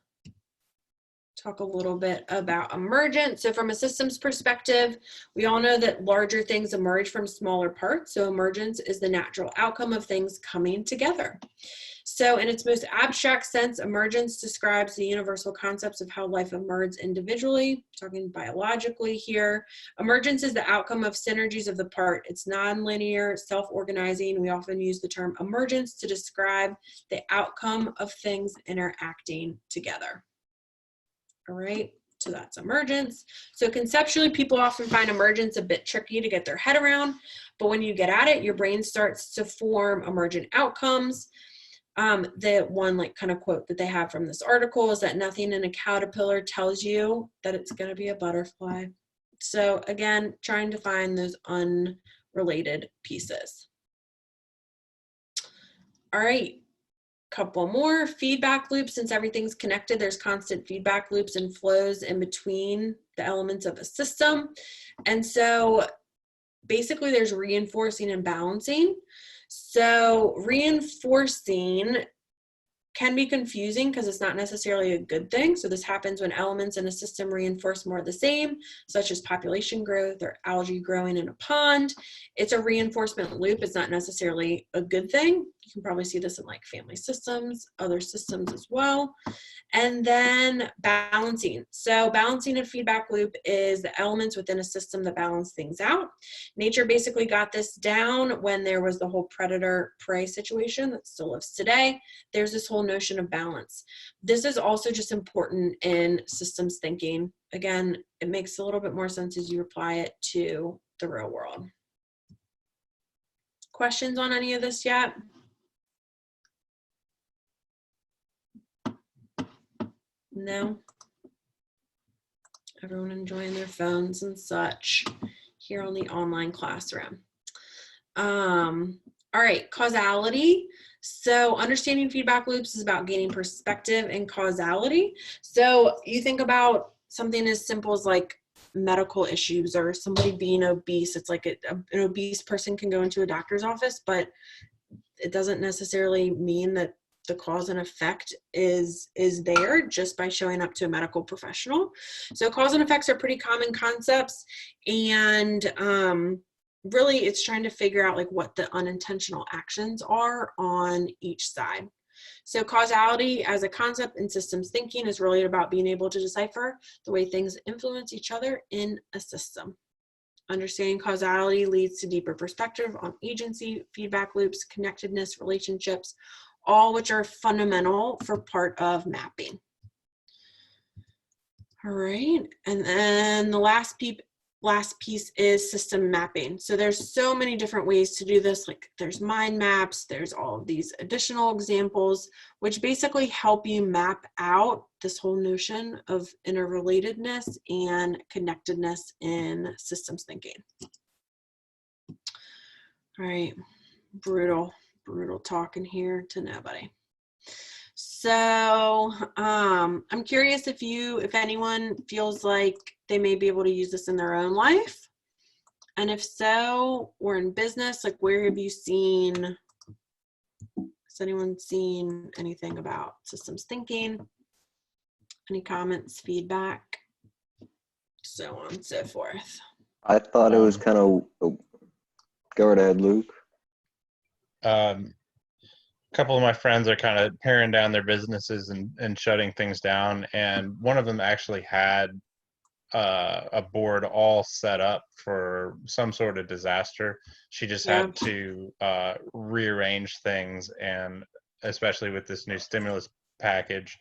Talk a little bit about emergence. So from a systems perspective, we all know that larger things emerge from smaller parts. So emergence is the natural outcome of things coming together. So in its most abstract sense, emergence describes the universal concepts of how life emerges individually, talking biologically here. Emergence is the outcome of synergies of the part. It's nonlinear, self-organizing. We often use the term emergence to describe the outcome of things interacting together. All right, so that's emergence. So conceptually, people often find emergence a bit tricky to get their head around, but when you get at it, your brain starts to form emergent outcomes. The one like kind of quote that they have from this article is that nothing in a caterpillar tells you that it's going to be a butterfly. So again, trying to find those unrelated pieces. All right, couple more. Feedback loops. Since everything's connected, there's constant feedback loops and flows in between the elements of a system. And so basically there's reinforcing and balancing. So reinforcing can be confusing because it's not necessarily a good thing. So this happens when elements in a system reinforce more of the same, such as population growth or algae growing in a pond. It's a reinforcement loop. It's not necessarily a good thing. You can probably see this in like family systems, other systems as well. And then balancing. So balancing a feedback loop is the elements within a system that balance things out. Nature basically got this down when there was the whole predator-prey situation that still lives today. There's this whole notion of balance. This is also just important in systems thinking. Again, it makes a little bit more sense as you apply it to the real world. Questions on any of this yet? No? Everyone enjoying their phones and such here on the online classroom. All right, causality. So understanding feedback loops is about gaining perspective and causality. So you think about something as simple as like medical issues or somebody being obese. It's like an obese person can go into a doctor's office, but it doesn't necessarily mean that the cause and effect is there just by showing up to a medical professional. So cause and effects are pretty common concepts, and really it's trying to figure out like what the unintentional actions are on each side. So causality as a concept in systems thinking is really about being able to decipher the way things influence each other in a system. Understanding causality leads to deeper perspective on agency, feedback loops, connectedness, relationships, all which are fundamental for part of mapping. All right, and then the last piece is system mapping. So there's so many different ways to do this. Like there's mind maps, there's all of these additional examples, which basically help you map out this whole notion of interrelatedness and connectedness in systems thinking. All right, brutal talking here to nobody. So I'm curious if anyone feels like they may be able to use this in their own life. And if so, or in business, like where have you seen, has anyone seen anything about systems thinking? Any comments, feedback, so on and so forth? I thought it was kind of, go right ahead, Luke. A couple of my friends are kind of paring down their businesses and shutting things down, and one of them actually had a board all set up for some sort of disaster. She just had to rearrange things, and especially with this new stimulus package,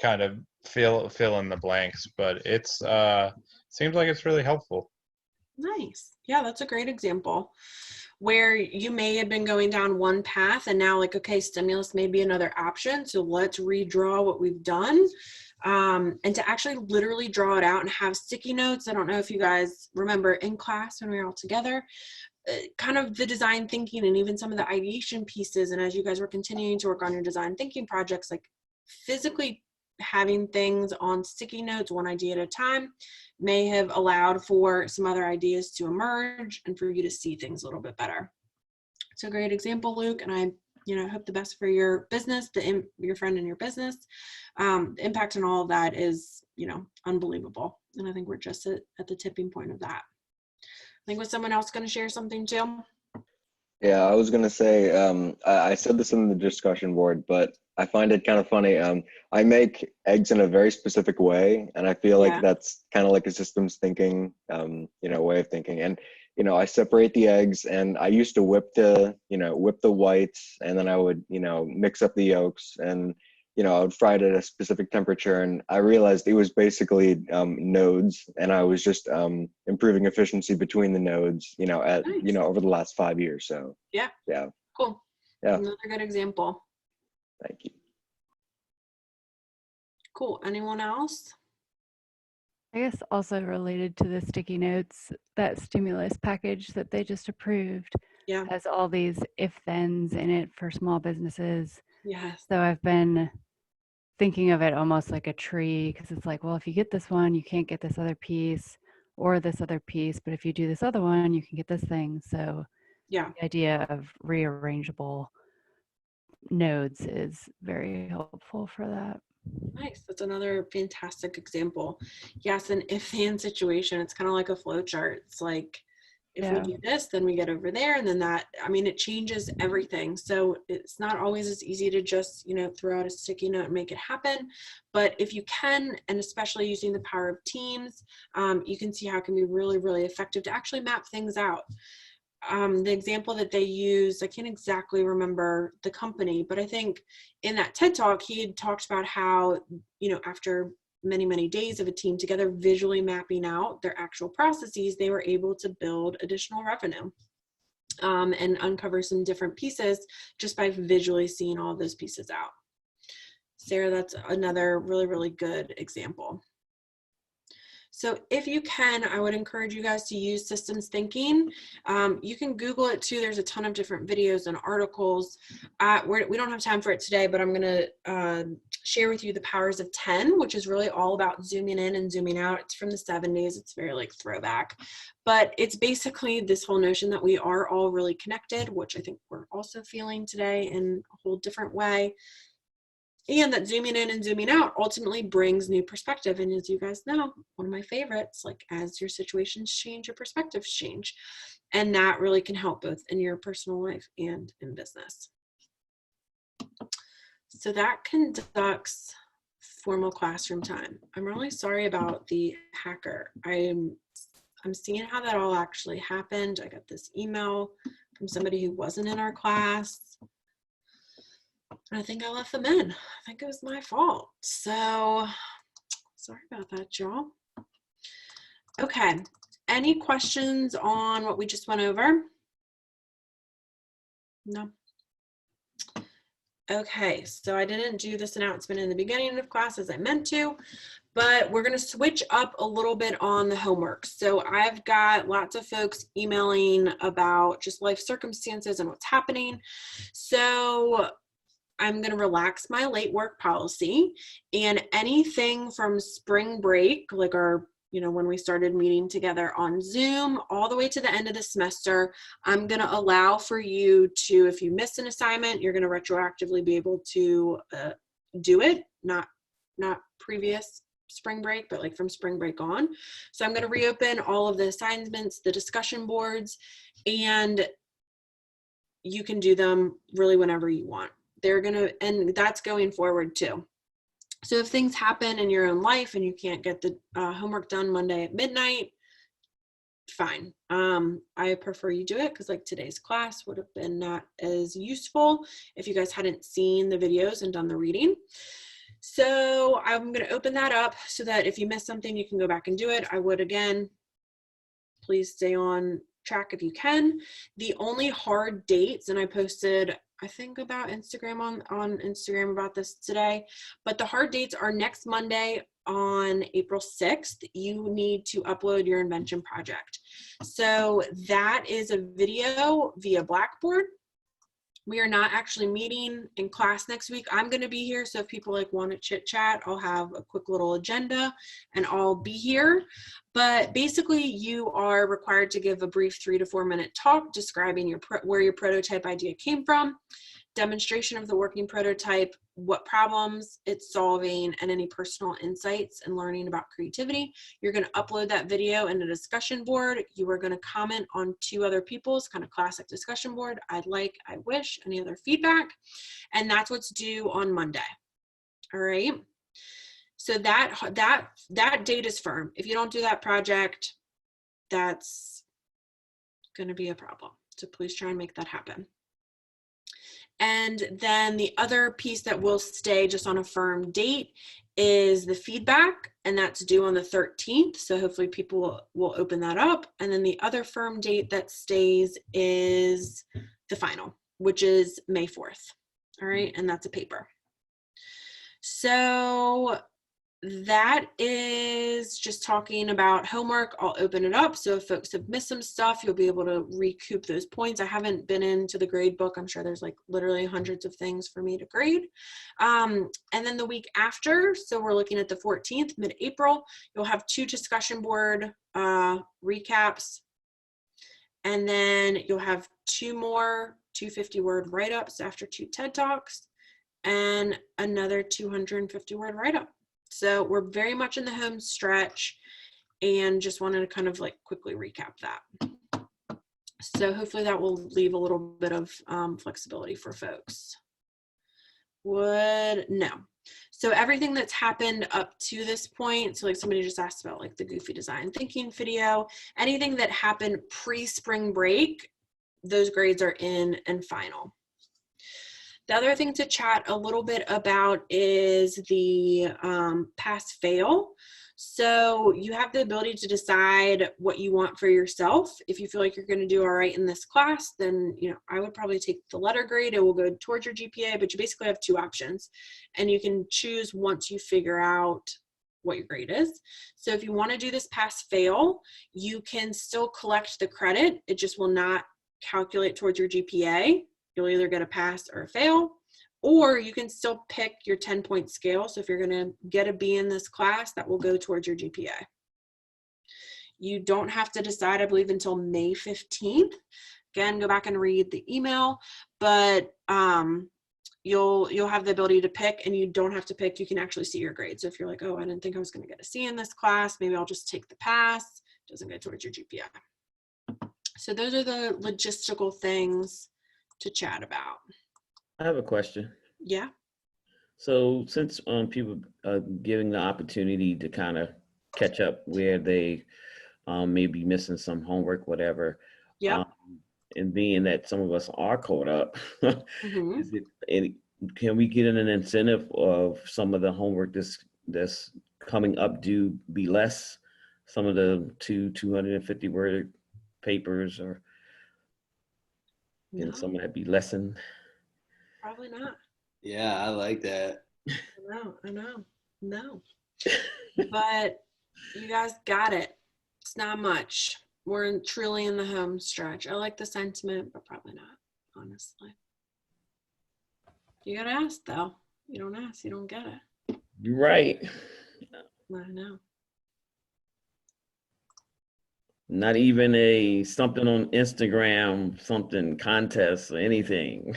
kind of fill in the blanks. But it's seems like it's really helpful. Nice. Yeah, that's a great example where you may have been going down one path and now like, okay, stimulus may be another option. So let's redraw what we've done. And to actually literally draw it out and have sticky notes. I don't know if you guys remember in class when we were all together, kind of the design thinking and even some of the ideation pieces. And as you guys were continuing to work on your design thinking projects, like physically having things on sticky notes, one idea at a time, may have allowed for some other ideas to emerge and for you to see things a little bit better. It's a great example, Luke, and I hope the best for your business, your friend and your business. The impact on all of that is, unbelievable. And I think we're just at the tipping point of that. I think was someone else going to share something too? Yeah, I was going to say, I said this in the discussion board, but I find it kind of funny. I make eggs in a very specific way, and I feel like that's kind of like a systems thinking, way of thinking. And, I separate the eggs, and I used to whip the whites, and then I would, mix up the yolks, and, I would fry it at a specific temperature. And I realized it was basically nodes, and I was just improving efficiency between the nodes, nice. Over the last 5 years. So yeah, cool. Yeah, another good example. Thank you. Cool. Anyone else? I guess also related to the sticky notes, that stimulus package that they just approved has all these if-thens in it for small businesses. Yes. So I've been thinking of it almost like a tree, because it's like, well, if you get this one, you can't get this other piece or this other piece, but if you do this other one, you can get this thing. So the idea of rearrangeable nodes is very helpful for that. Nice. That's another fantastic example. Yes, an if-then situation. It's kind of like a flow chart. It's like, if we do this, then we get over there, and then that, it changes everything. So it's not always as easy to just, throw out a sticky note and make it happen. But if you can, and especially using the power of teams, you can see how it can be really, really effective to actually map things out. The example that they use, I can't exactly remember the company, but I think in that TED Talk, he had talked about how, after many, many days of a team together, visually mapping out their actual processes, they were able to build additional revenue and uncover some different pieces just by visually seeing all of those pieces out. Sarah, that's another really, really good example. So if you can, I would encourage you guys to use systems thinking. You can Google it too. There's a ton of different videos and articles. We don't have time for it today, but I'm going to share with you the powers of 10, which is really all about zooming in and zooming out. It's from the 70s. It's very like throwback, but it's basically this whole notion that we are all really connected, which I think we're also feeling today in a whole different way. And that zooming in and zooming out ultimately brings new perspective. And as you guys know, one of my favorites, like as your situations change, your perspectives change. And that really can help both in your personal life and in business. So that conducts formal classroom time. I'm really sorry about the hacker. I'm seeing how that all actually happened. I got this email from somebody who wasn't in our class. I think I left them in. I think it was my fault. So sorry about that, y'all. Okay, any questions on what we just went over? No. Okay, so I didn't do this announcement in the beginning of class as I meant to, but we're going to switch up a little bit on the homework. So I've got lots of folks emailing about just life circumstances and what's happening. So I'm going to relax my late work policy, and anything from spring break, like our, when we started meeting together on Zoom, all the way to the end of the semester, I'm going to allow for you to, if you missed an assignment, you're going to retroactively be able to do it, not previous spring break, but like from spring break on. So I'm going to reopen all of the assignments, the discussion boards, and you can do them really whenever you want. And that's going forward too. So if things happen in your own life and you can't get the homework done Monday at midnight, fine. I prefer you do it because like today's class would have been not as useful if you guys hadn't seen the videos and done the reading. So I'm going to open that up so that if you miss something, you can go back and do it. I would, again, please stay on track if you can. The only hard dates, and I posted, I think, about Instagram on Instagram about this today, but the hard dates are next Monday on April 6th. You need to upload your invention project. So that is a video via Blackboard. We are not actually meeting in class next week. I'm going to be here, so if people like want to chit chat, I'll have a quick little agenda and I'll be here. But basically, you are required to give a brief 3 to 4 minute talk describing where your prototype idea came from, demonstration of the working prototype, what problems it's solving, and any personal insights and learning about creativity. You're going to upload that video in a discussion board. You are going to comment on 2 other people's kind of classic discussion board. I'd like, I wish, any other feedback. And that's what's due on Monday. All right. So that date is firm. If you don't do that project, that's going to be a problem. So please try and make that happen. And then the other piece that will stay just on a firm date is the feedback, and that's due on the 13th. So hopefully people will open that up. And then the other firm date that stays is the final, which is May 4th. All right, and that's a paper. So that is just talking about homework. I'll open it up. So if folks have missed some stuff, you'll be able to recoup those points. I haven't been into the grade book. I'm sure there's like literally hundreds of things for me to grade. And then the week after, so we're looking at the 14th, mid-April, you'll have 2 discussion board recaps. And then you'll have 2 more 250-word write-ups after 2 TED Talks and another 250-word write-up. So we're very much in the home stretch and just wanted to kind of like quickly recap that. So hopefully that will leave a little bit of flexibility for folks. No. So everything that's happened up to this point, so like somebody just asked about like the Goofy Design Thinking video, anything that happened pre-spring break, those grades are in and final. The other thing to chat a little bit about is the pass-fail. So you have the ability to decide what you want for yourself. If you feel like you're going to do all right in this class, then I would probably take the letter grade. It will go towards your GPA, but you basically have 2 options. And you can choose once you figure out what your grade is. So if you want to do this pass fail, you can still collect the credit. It just will not calculate towards your GPA. You'll either get a pass or a fail, or you can still pick your 10-point scale. So if you're going to get a B in this class, that will go towards your GPA. You don't have to decide, I believe, until May 15th. Again, go back and read the email, but you'll have the ability to pick, and you don't have to pick. You can actually see your grade. So if you're like, oh, I didn't think I was going to get a C in this class, maybe I'll just take the pass. It doesn't go towards your GPA. So those are the logistical things to chat about. I have a question. Yeah. So since people are giving the opportunity to kind of catch up where they may be missing some homework, whatever. Yeah. And being that some of us are caught up, can we get an incentive of some of the homework that's coming up do be less? Some of the 250 word papers, or can some of that be lessened? Probably not. Yeah, I like that. I know. No. But you guys got it. It's not much. We're truly in the home stretch. I like the sentiment, but probably not, honestly. You gotta ask, though. You don't ask, you don't get it. You're right. I know. Not even a something on Instagram, something contest or anything.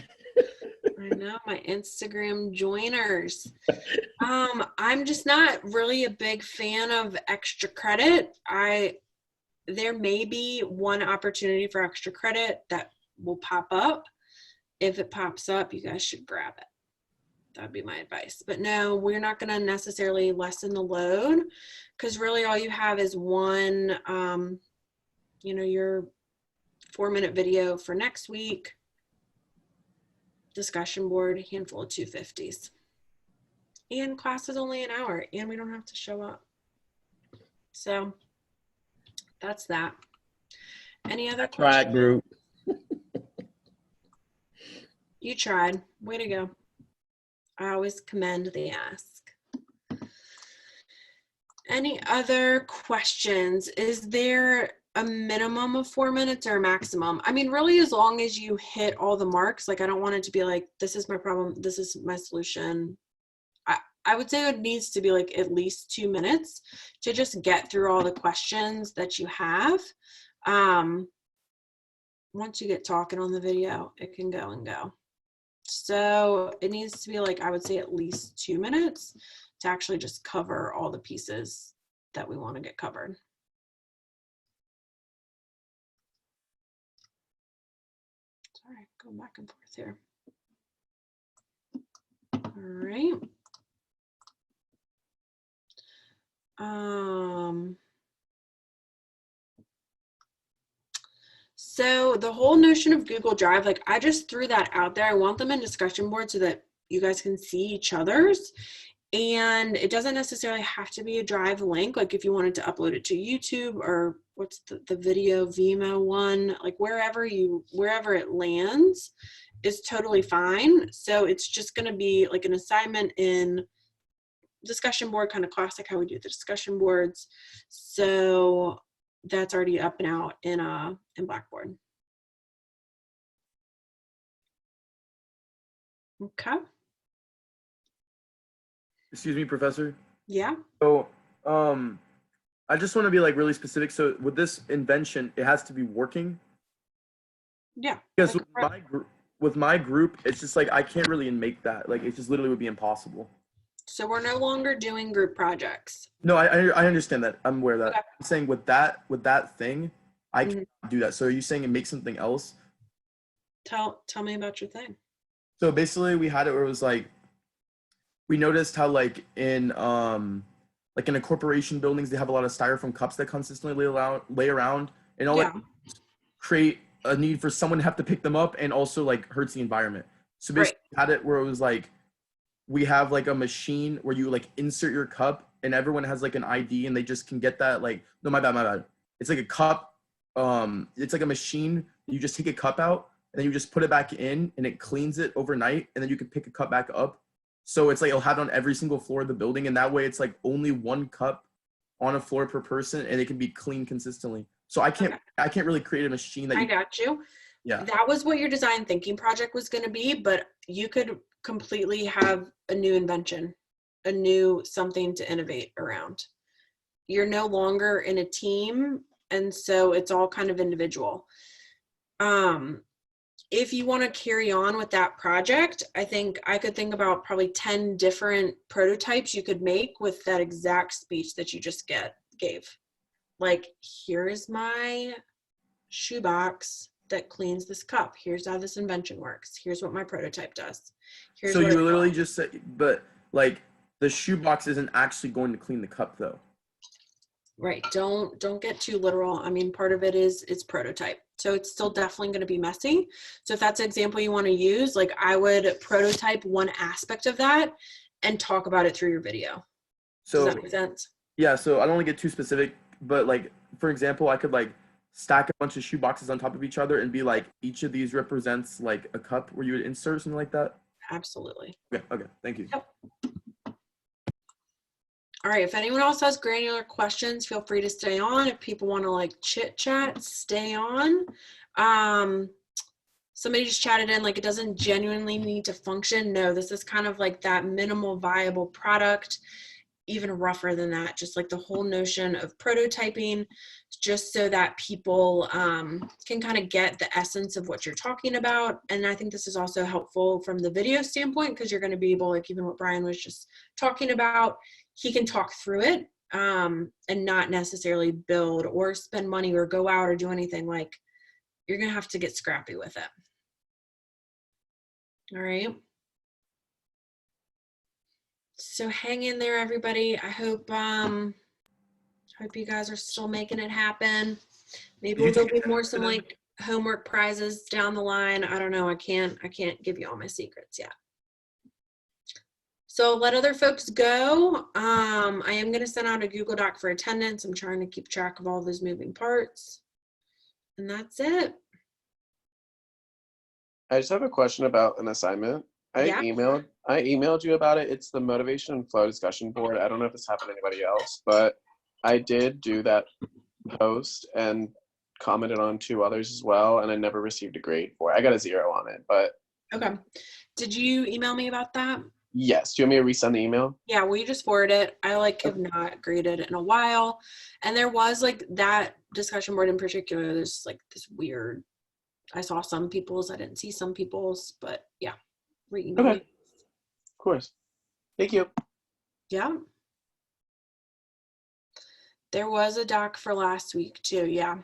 I know, my Instagram joiners. I'm just not really a big fan of extra credit. There may be one opportunity for extra credit that will pop up. If it pops up, you guys should grab it. That'd be my advice. But no, we're not going to necessarily lessen the load, because really all you have is one, your 4-minute video for next week, discussion board, a handful of 250s. And class is only an hour, and we don't have to show up. So that's that. Any other questions? Tried, group. You tried. Way to go. I always commend the ask. Any other questions? Is there a minimum of 4 minutes or a maximum? I mean, really, as long as you hit all the marks. Like, I don't want it to be like, this is my problem, this is my solution. I would say it needs to be like at least 2 minutes to just get through all the questions that you have. Once you get talking on the video, it can go and go. So it needs to be like, I would say at least 2 minutes to actually just cover all the pieces that we want to get covered. Sorry, going back and forth here. All right. So the whole notion of Google Drive, like, I just threw that out there. I want them in discussion boards so that you guys can see each other's, and it doesn't necessarily have to be a Drive link. Like, if you wanted to upload it to YouTube, or what's the video Vimeo one, like wherever it lands is totally fine. So it's just going to be like an assignment in discussion board, kind of classic how we do the discussion boards. So that's already up and out in Blackboard. Okay. Excuse me, Professor. Yeah. So, I just want to be like really specific. So with this invention, it has to be working. Yeah. Because with my group, it's just like I can't really make that. Like, it just literally would be impossible. So we're no longer doing group projects. No, I understand that. I'm aware of that. Okay. I'm saying with that thing, I can't do that. So are you saying it makes something else? Tell me about your thing. So basically, we had it where it was like, we noticed how like in a corporation buildings, they have a lot of styrofoam cups that consistently lay around, and all that create a need for someone to have to pick them up, and also like hurts the environment. So basically, we had it where it was like, we have like a machine where you like insert your cup, and everyone has like an ID, and they just can get that. Like, no, my bad. It's like a cup. It's like a machine. You just take a cup out, and then you just put it back in, and it cleans it overnight, and then you can pick a cup back up. So it's like it'll have it on every single floor of the building, and that way it's like only one cup on a floor per person, and it can be clean consistently. So I can't really create a machine that I got you. Yeah. That was what your design thinking project was going to be, but you could completely have a new invention, a new something to innovate around. You're no longer in a team, and so it's all kind of individual. If you want to carry on with that project, I think I could think about probably 10 different prototypes you could make with that exact speech that you just gave. Like, here's my shoebox that cleans this cup. Here's how this invention works. Here's what my prototype does. Here's so what you it literally does. just said, but like the shoebox isn't actually going to clean the cup though. Right. Don't get too literal. I mean, part of it is it's prototype. So it's still definitely going to be messy. So if that's an example you want to use, like I would prototype one aspect of that and talk about it through your video. So does that make sense? Yeah, so I don't want to get too specific, but like for example, I could like stack a bunch of shoe boxes on top of each other and be like each of these represents like a cup where you would insert something like that. Absolutely. Okay, thank you. Yep. All right, if anyone else has granular questions, feel free to stay on. If people want to like chit chat, stay on. Somebody just chatted in like it doesn't genuinely need to function. No, this is kind of like that minimal viable product, even rougher than that, just like the whole notion of prototyping, just so that people can kind of get the essence of what you're talking about. And I think this is also helpful from the video standpoint, because you're going to be able, like even what Brian was just talking about, he can talk through it and not necessarily build or spend money or go out or do anything. Like you're going to have to get scrappy with it. All right. So hang in there, everybody. I hope you guys are still making it happen. Maybe there'll be more some like homework prizes down the line. I don't know. I can't give you all my secrets yet. So let other folks go. I am going to send out a Google Doc for attendance. I'm trying to keep track of all those moving parts. And that's it. I just have a question about an assignment. I emailed you about it. It's the motivation and flow discussion board. I don't know if this happened to anybody else, but I did do that post and commented on 2 others as well, and I never received a grade for it. I got a 0 on it, but. Okay. Did you email me about that? Yes. Do you want me to resend the email? Yeah, will you just forward it? I like have not graded in a while. And there was like that discussion board in particular, there's like this weird, I saw some people's, I didn't see some people's, but yeah. Re-email me. Of course. Thank you. Yeah. There was a doc for last week too, yeah.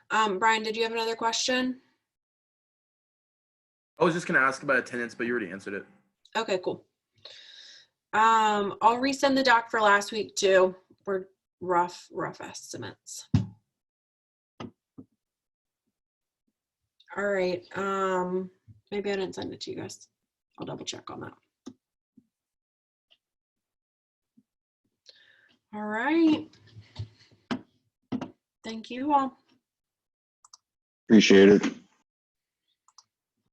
Brian, did you have another question? I was just gonna ask about attendance, but you already answered it. Okay, cool. I'll resend the doc for last week too. We're rough estimates. All right. Maybe I didn't send it to you guys. I'll double check on that. All right. Thank you all. Appreciate it.